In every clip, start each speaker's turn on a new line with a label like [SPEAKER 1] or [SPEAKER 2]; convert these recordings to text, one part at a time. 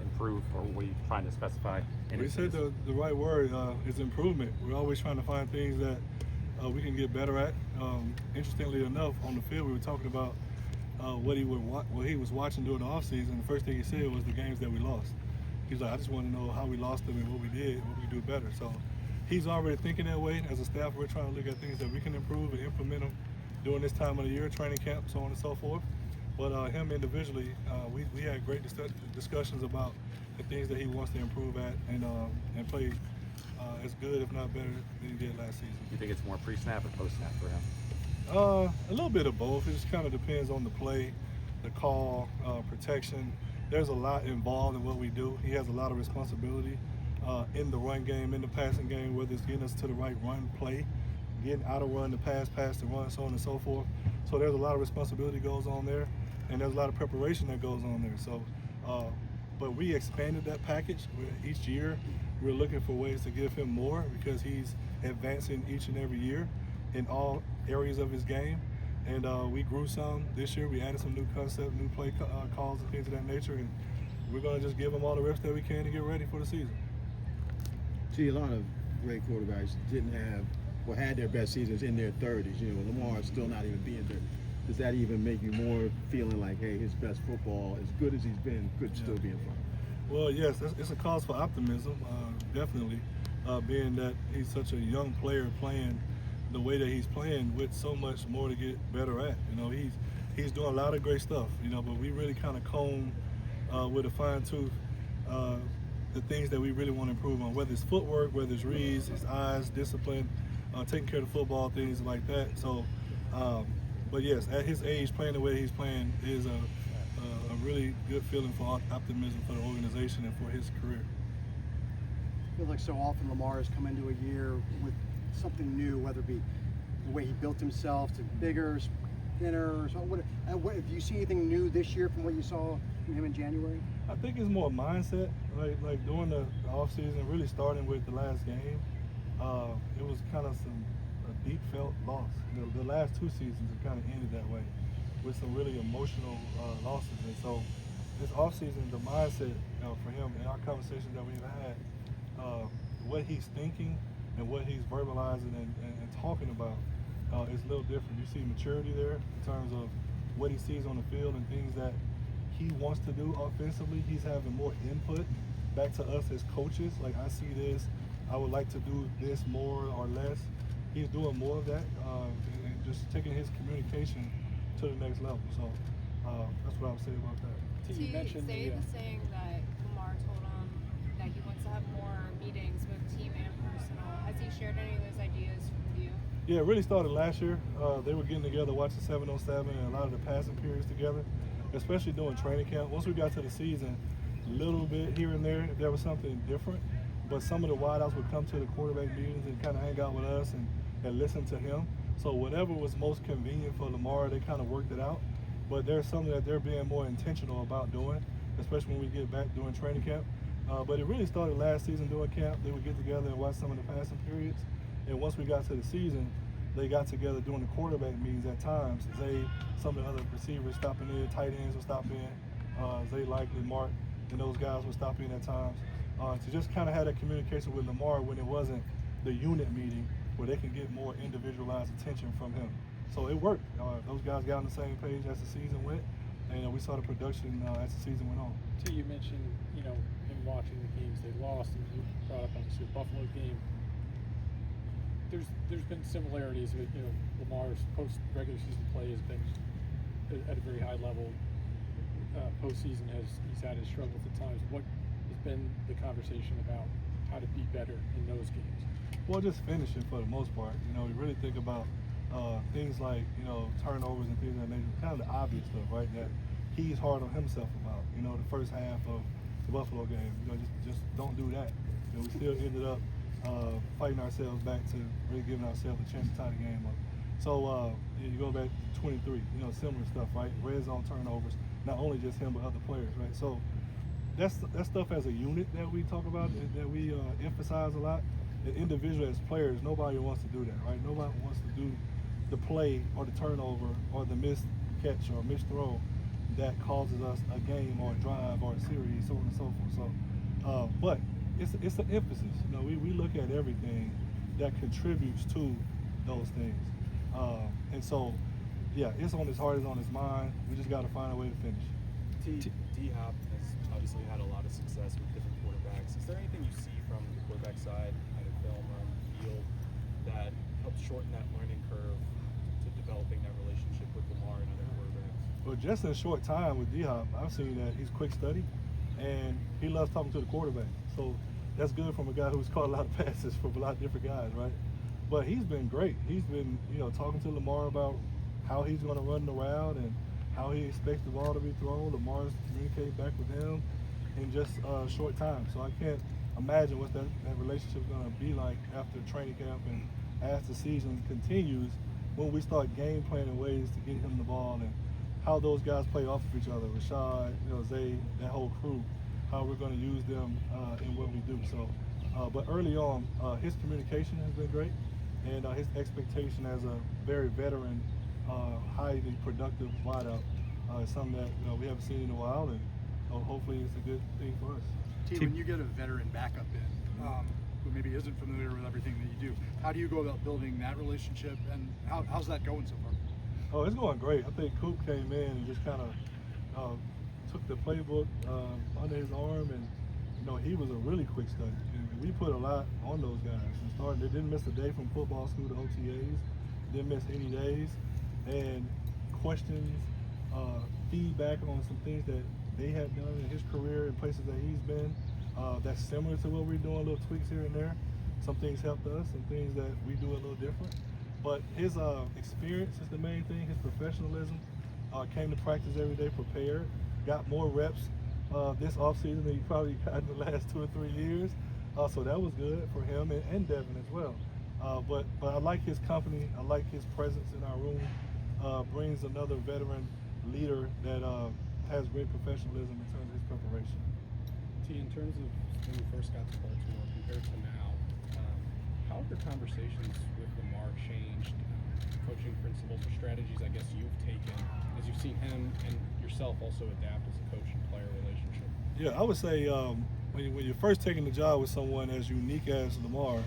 [SPEAKER 1] improve, or what are you trying to specify?
[SPEAKER 2] We said the right word is improvement. We're always trying to find things that we can get better at. Interestingly enough, on the field, we were talking about what he was watching during the offseason. The first thing he said was the games that we lost. He's like, I just want to know how we lost them and what we did, what we do better. So he's already thinking that way. As a staff, we're trying to look at things that we can improve and implement them during this time of the year, training camp, so on and so forth. But him individually, we had great discussions about the things that he wants to improve at and play as good, if not better, than he did last season.
[SPEAKER 1] You think it's more pre-snap or post-snap for him?
[SPEAKER 2] A little bit of both. It just kind of depends on the play, the call, protection. There's a lot involved in what we do. He has a lot of responsibility in the run game, in the passing game, whether it's getting us to the right run play, getting out of run to pass to run, so on and so forth. So there's a lot of responsibility goes on there, and there's a lot of preparation that goes on there. So, but we expanded that package. Each year, we're looking for ways to give him more because he's advancing each and every year in all areas of his game. And we grew some this year. We added some new concepts, new play calls and things of that nature. And we're going to just give him all the reps that we can to get ready for the season.
[SPEAKER 3] See, a lot of great quarterbacks didn't have or had their best seasons in their 30s. You know, Lamar is still not even being there. Does that even make you more feeling like, hey, his best football, as good as he's been, could still be in front?
[SPEAKER 2] Well, yes, it's a cause for optimism, definitely, being that he's such a young player playing the way that he's playing with so much more to get better at. You know, he's doing a lot of great stuff, you know, but we really kind of comb with a fine tooth the things that we really want to improve on, whether it's footwork, whether it's reads, his eyes, discipline, taking care of the football, things like that. So, but yes, at his age, playing the way he's playing is a really good feeling for optimism for the organization and for his career.
[SPEAKER 4] I feel like so often Lamar has come into a year with something new, whether it be the way he built himself to bigger, thinner. So if you see anything new this year from what you saw from him in January?
[SPEAKER 2] I think it's more mindset, like during the offseason, really starting with the last game. It was kind of a deep felt loss. The last two seasons have kind of ended that way with some really emotional losses. And so this offseason, the mindset for him and our conversations that we've had, what he's thinking and what he's verbalizing and talking about is a little different. You see maturity there in terms of what he sees on the field and things that he wants to do offensively. He's having more input back to us as coaches. Like, I see this, I would like to do this more or less. He's doing more of that and just taking his communication to the next level. So that's what I would say about that.
[SPEAKER 5] You mentioned the saying that Lamar told him that he wants to have more meetings with team and personal. Has he shared any of those ideas with you?
[SPEAKER 2] Yeah, it really started last year. They were getting together, watching 7-on-7 and a lot of the passing periods together, especially during training camp. Once we got to the season, a little bit here and there, if there was something different. But some of the wideouts would come to the quarterback meetings and kind of hang out with us and listen to him. So whatever was most convenient for Lamar, they kind of worked it out. But there's something that they're being more intentional about doing, especially when we get back during training camp. But it really started last season during camp. They would get together and watch some of the passing periods. And once we got to the season, they got together during the quarterback meetings at times. Some of the other receivers stopping in, tight ends would stop in. Zay Likely, Mark, and those guys would stop in at times. To just kind of have that communication with Lamar when it wasn't the unit meeting where they can get more individualized attention from him. So it worked. Those guys got on the same page as the season went, and we saw the production as the season went on.
[SPEAKER 6] So you mentioned, him watching the games they lost, and you brought up obviously the Buffalo game. There's been similarities with Lamar's post regular season play has been at a very high level. Postseason he's had his struggles at times. What has been the conversation about how to be better in those games?
[SPEAKER 2] Well, just finishing for the most part. We really think about things like turnovers and things like that. Kind of the obvious stuff, right? That he's hard on himself about. The first half of the Buffalo game. Just don't do that. We still ended up fighting ourselves back to really giving ourselves a chance to tie the game up. So you go back to 23. Similar stuff, right? Red zone turnovers. Not only just him, but other players, right? So that's stuff as a unit that we talk about, that we emphasize a lot. And individually as players, nobody wants to do that, right? Nobody wants to do the play or the turnover or the missed catch or missed throw that causes us a game or a drive or a series, so on and so forth. So, but it's an emphasis. You know, we look at everything that contributes to those things, and so yeah, it's on his heart, it's on his mind. We just got to find a way to finish.
[SPEAKER 7] D-Hop has obviously had a lot of success with different quarterbacks. Is there anything you see from the quarterback side, either film or on the field, that helps shorten that learning curve to developing that relationship with Lamar and other quarterbacks?
[SPEAKER 2] Well, just in a short time with D-Hop, I've seen that he's quick study, and he loves talking to the quarterback. So that's good from a guy who's caught a lot of passes from a lot of different guys, right? But he's been great. He's been, talking to Lamar about how he's going to run the route and how he expects the ball to be thrown. Lamar's communicating back with him in just a short time. So I can't imagine what that relationship is going to be like after training camp and as the season continues, when we start game planning ways to get him the ball and how those guys play off of each other. Rashad, Zay, that whole crew, how we're going to use them in what we do. So, but early on, his communication has been great, and his expectation as a very veteran, highly productive wideout is something that we haven't seen in a while, and hopefully it's a good thing for us.
[SPEAKER 8] T, when you get a veteran backup in, who maybe isn't familiar with everything that you do, how do you go about building that relationship, and how's that going so far?
[SPEAKER 2] Oh, it's going great. I think Coop came in and just kind of took the playbook under his arm, and he was a really quick study. And we put a lot on those guys. They didn't miss a day from football school to OTAs, didn't miss any days, and questions, feedback on some things that they had done in his career in places that he's been. That's similar to what we're doing, little tweaks here and there. Some things helped us, some things that we do a little different. But his experience is the main thing, his professionalism. Came to practice every day prepared, got more reps this offseason than he probably got in the last 2 or 3 years. So that was good for him and Devin as well. But I like his company, I like his presence in our room. Brings another veteran leader that has great professionalism in terms of his preparation.
[SPEAKER 6] T, in terms of when you first got to Baltimore compared to now, how have the conversations with Lamar changed? Coaching principles or strategies, I guess, you've taken as you've seen him and yourself also adapt as a coach and player relationship?
[SPEAKER 2] Yeah, I would say when you're first taking the job with someone as unique as Lamar,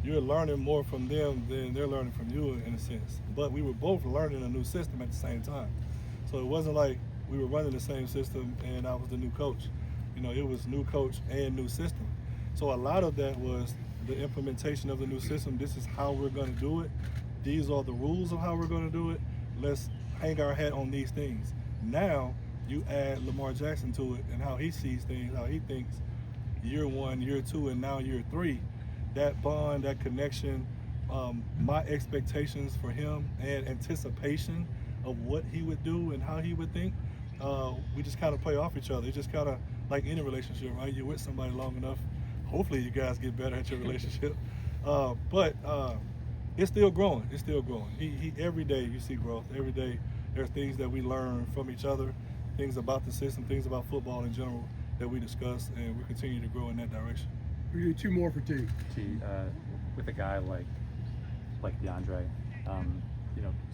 [SPEAKER 2] you're learning more from them than they're learning from you in a sense. But we were both learning a new system at the same time. So it wasn't like we were running the same system and I was the new coach. It was new coach and new system. So a lot of that was the implementation of the new system. This is how we're going to do it. These are the rules of how we're going to do it. Let's hang our hat on these things. Now you add Lamar Jackson to it and how he sees things, how he thinks year 1, year 2, and now year 3. That bond, that connection, my expectations for him and anticipation of what he would do and how he would think, we just kind of play off each other. It's just kind of like any relationship, right? You're with somebody long enough, hopefully you guys get better at your relationship. But it's still growing. It's still growing. He every day you see growth. Every day there are things that we learn from each other, things about the system, things about football in general that we discuss, and we continue to grow in that direction.
[SPEAKER 8] We do 2 more for T.
[SPEAKER 1] With a guy like DeAndre,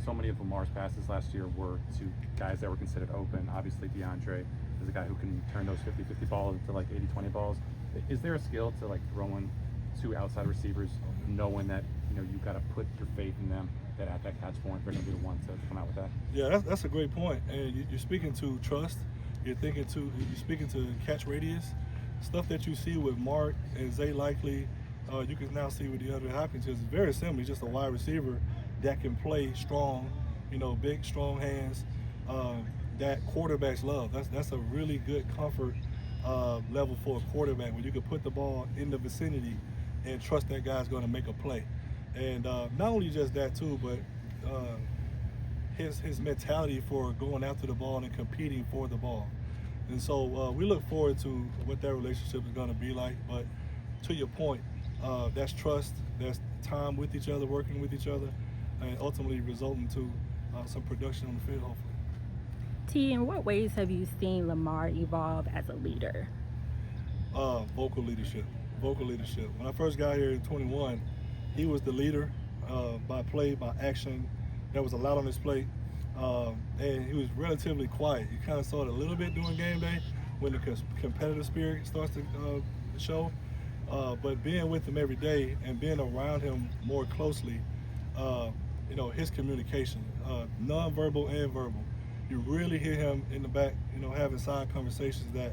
[SPEAKER 1] so many of Lamar's passes last year were to guys that were considered open. Obviously, DeAndre is a guy who can turn those 50-50 balls into like 80-20 balls. Is there a skill to like throwing 2 outside receivers, knowing that you've got to put your faith in them, that at that catch point they're going to be the one to come out with that? Yeah,
[SPEAKER 2] that's a great point. And you're speaking to trust. You're speaking to catch radius, stuff that you see with Mark and Zay Likely. You can now see with DeAndre Hopkins. It's very similar. He's just a wide receiver that can play strong, big, strong hands that quarterbacks love. That's a really good comfort level for a quarterback, when you can put the ball in the vicinity and trust that guy's going to make a play. And not only just that too, but his mentality for going after the ball and competing for the ball. And so we look forward to what that relationship is going to be like. But to your point, that's trust, that's time with each other, working with each other, and ultimately resulting to some production on the field, hopefully.
[SPEAKER 9] T, in what ways have you seen Lamar evolve as a leader?
[SPEAKER 2] Vocal leadership. When I first got here in 21, he was the leader by play, by action. There was a lot on his plate. And he was relatively quiet. You kind of saw it a little bit during game day when the competitive spirit starts to show. But being with him every day and being around him more closely, his communication, nonverbal and verbal, you really hear him in the back, having side conversations that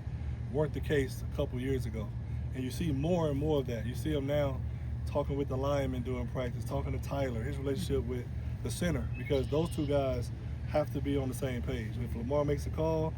[SPEAKER 2] weren't the case a couple years ago. And you see more and more of that. You see him now talking with the linemen during practice, talking to Tyler, his relationship with the center, because those two guys have to be on the same page. If Lamar makes a call,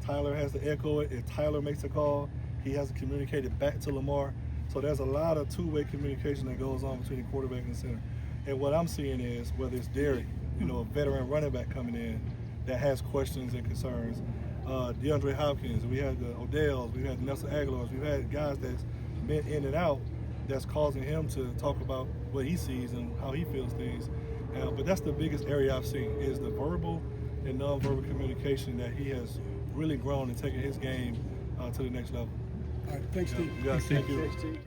[SPEAKER 2] Tyler has to echo it. If Tyler makes a call, he has to communicate it back to Lamar. So there's a lot of two-way communication that goes on between the quarterback and the center. And what I'm seeing is, whether it's Derek, a veteran running back coming in that has questions and concerns, DeAndre Hopkins, we had the Odells, we had the Nelson Aguilars, we've had guys that's been in and out that's causing him to talk about what he sees and how he feels things. But that's the biggest area I've seen, is the verbal and nonverbal communication that he has really grown and taken his game to the next level.
[SPEAKER 8] All right, thanks, Steve.
[SPEAKER 2] Thank you.
[SPEAKER 4] Thanks, Steve.